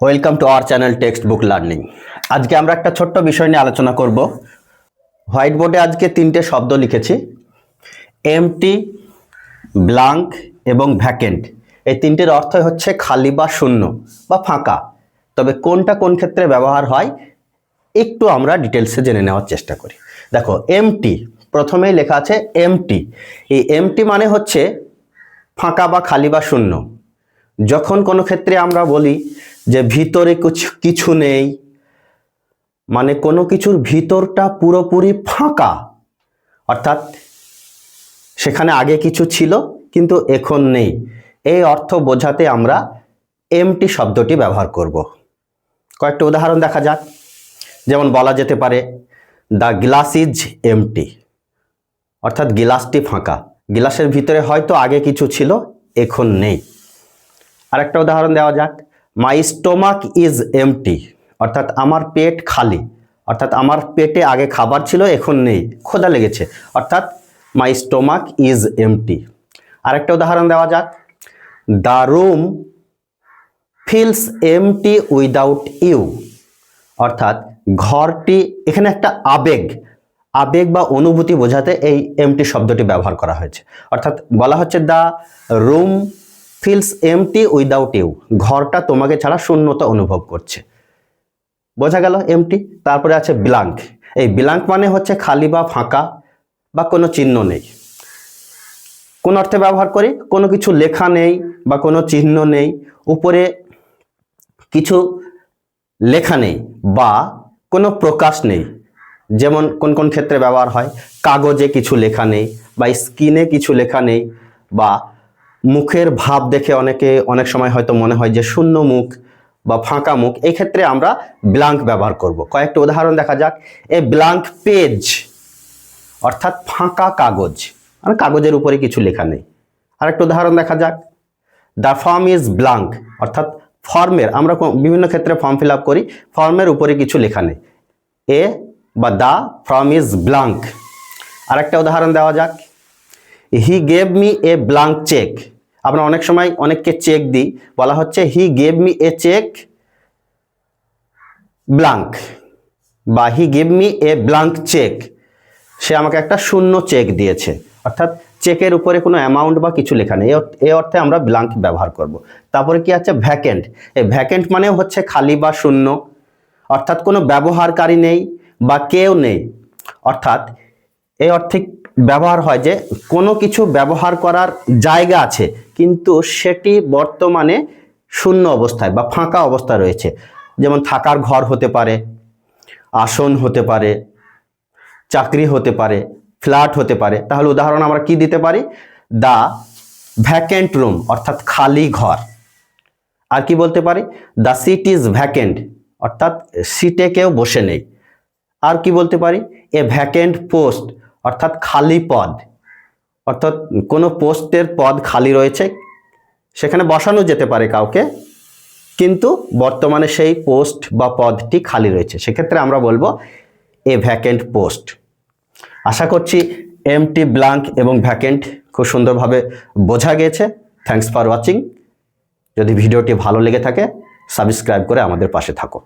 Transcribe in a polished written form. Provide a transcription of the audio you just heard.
Welcome to our channel text book learning. আজকে আমরা একটা ছোট্ট বিষয় নিয়ে আলোচনা করব। হোয়াইট বোর্ডে আজকে তিনটে শব্দ লিখেছি, এমটি, ব্ল্যাঙ্ক এবং ভ্যাকেন্ট। এই তিনটির অর্থ হচ্ছে খালি বা শূন্য বা ফাঁকা। তবে কোনটা কোন ক্ষেত্রে ব্যবহার হয় একটু আমরা ডিটেলসে জেনে নেওয়ার চেষ্টা করি। দেখো, এমটি প্রথমেই লেখা আছে এমটি। এই এমটি মানে হচ্ছে ফাঁকা বা খালি বা শূন্য। যখন কোনো ক্ষেত্রে আমরা বলি যে ভিতরে কিছু নেই, মানে কোনো কিছুর ভিতরটা পুরোপুরি ফাঁকা, অর্থাৎ সেখানে আগে কিছু ছিল কিন্তু এখন নেই, এই অর্থ বোঝাতে আমরা এমটি শব্দটি ব্যবহার করব। কয়েকটা উদাহরণ দেখা যাক। যেমন বলা যেতে পারে দ্য গ্লাস ইজ এমটি, অর্থাৎ গিলাসটি ফাঁকা। গিলাসের ভিতরে হয়তো আগে কিছু ছিল, এখন নেই। আরেকটা উদাহরণ দেওয়া যাক, মাই স্টোমাক ইজ এমটি, অর্থাৎ আমার পেট খালি, অর্থাৎ আমার পেটে আগে খাবার ছিল এখন নেই, ক্ষুধা লেগেছে, অর্থাৎ মাই স্টোমাক ইজ এমটি। আরেকটা উদাহরণ দেওয়া যাক, the room feels empty without you, অর্থাৎ ঘরটি, এখানে একটা আবেগ বা অনুভূতি বোঝাতে এই এমটি শব্দটি ব্যবহার করা হয়েছে। অর্থাৎ বলা হচ্ছে the room feels empty without you, ঘরটা তোমাকে ছাড়া শূন্যতা অনুভব করছে। বোঝা গেল এমটি। তারপরে আছে ব্ল্যাঙ্ক। এই ব্ল্যাঙ্ক মানে হচ্ছে খালি বা ফাঁকা বা কোনো চিহ্ন নেই। কোন অর্থে ব্যবহার করি? কোনো কিছু লেখা নেই বা কোনো চিহ্ন নেই, উপরে কিছু লেখা নেই বা কোনো প্রকাশ নেই। যেমন কোন কোন ক্ষেত্রে ব্যবহার হয়, কাগজে কিছু লেখা নেই বা স্ক্রিনে কিছু লেখা নেই, বা মুখের ভাব দেখে অনেক সময় হয়তো মনে হয় যে শূন্য মুখ বা ফাঁকা মুখ, এই ক্ষেত্রে আমরা ব্ল্যাঙ্ক ব্যবহার করব। কয়েকটা উদাহরণ দেখা যাক। এ ব্ল্যাঙ্ক পেজ, অর্থাৎ ফাঁকা কাগজ, মানে কাগজের উপরে কিছু লেখা নেই। আরেকটা উদাহরণ দেখা যাক, দ্য ফর্ম ইজ ব্ল্যাঙ্ক, অর্থাৎ ফর্মের, আমরা বিভিন্ন ক্ষেত্রে ফর্ম ফিল আপ করি, ফর্মের উপরে কিছু লেখা নেই। এ বা দ্য ফর্ম ইজ ব্ল্যাঙ্ক। আরেকটা উদাহরণ দেওয়া যাক, he gave me a blank cheque. আমরা অনেক সময় অনেককে চেক দিই, বলা হচ্ছে he gave me a cheque blank, বা he gave me a blank cheque, সে আমাকে একটা শূন্য চেক দিয়েছে, অর্থাৎ চেকের উপরে কোনো অ্যামাউন্ট বা কিছু লেখা নেই। এই অর্থে আমরা ব্ল্যাঙ্ক ব্যবহার করব। তারপরে কি আছে? ভ্যাকেন্ট। এই ভ্যাকেন্ট মানে হচ্ছে খালি বা শূন্য, অর্থাৎ কোনো ব্যবহারকারী নেই বা কেউ নেই। অর্থাৎ এই অর্থে ব্যবহার হয় যে কোনো কিছু ব্যবহার করার জায়গা আছে কিন্তু সেটি বর্তমানে শূন্য অবস্থায় বা ফাঁকা অবস্থায় রয়েছে। যেমন থাকার ঘর হতে পারে, আসন হতে পারে, চাকরি হতে পারে, ফ্ল্যাট হতে পারে। তাহলে উদাহরণ আমরা কি দিতে পারি? দ্য ভ্যাকেন্ট রুম, অর্থাৎ খালি ঘর। আর কি বলতে পারি? দ্য সিট ইজ ভ্যাকেন্ট, অর্থাৎ সিটে কেউ বসে নেই। আর কি বলতে পারি? এ ভ্যাকেন্ট পোস্ট, অর্থাৎ খালি পদ, অর্থাৎ কোনো পোস্টের পদ খালি রয়েছে, সেখানে বসানো যেতে পারে কাউকে, কিন্তু বর্তমানে সেই পোস্ট বা পদটি খালি রয়েছে, সেক্ষেত্রে আমরা বলবো এ ভ্যাকেন্ট পোস্ট। আশা করছি এমটি, ব্ল্যাঙ্ক এবং ভ্যাকেন্ট খুব সুন্দরভাবে বোঝা গিয়েছে। Thanks for watching. যদি ভিডিওটি ভালো লেগে থাকে সাবস্ক্রাইব করে আমাদের পাশে থাকো।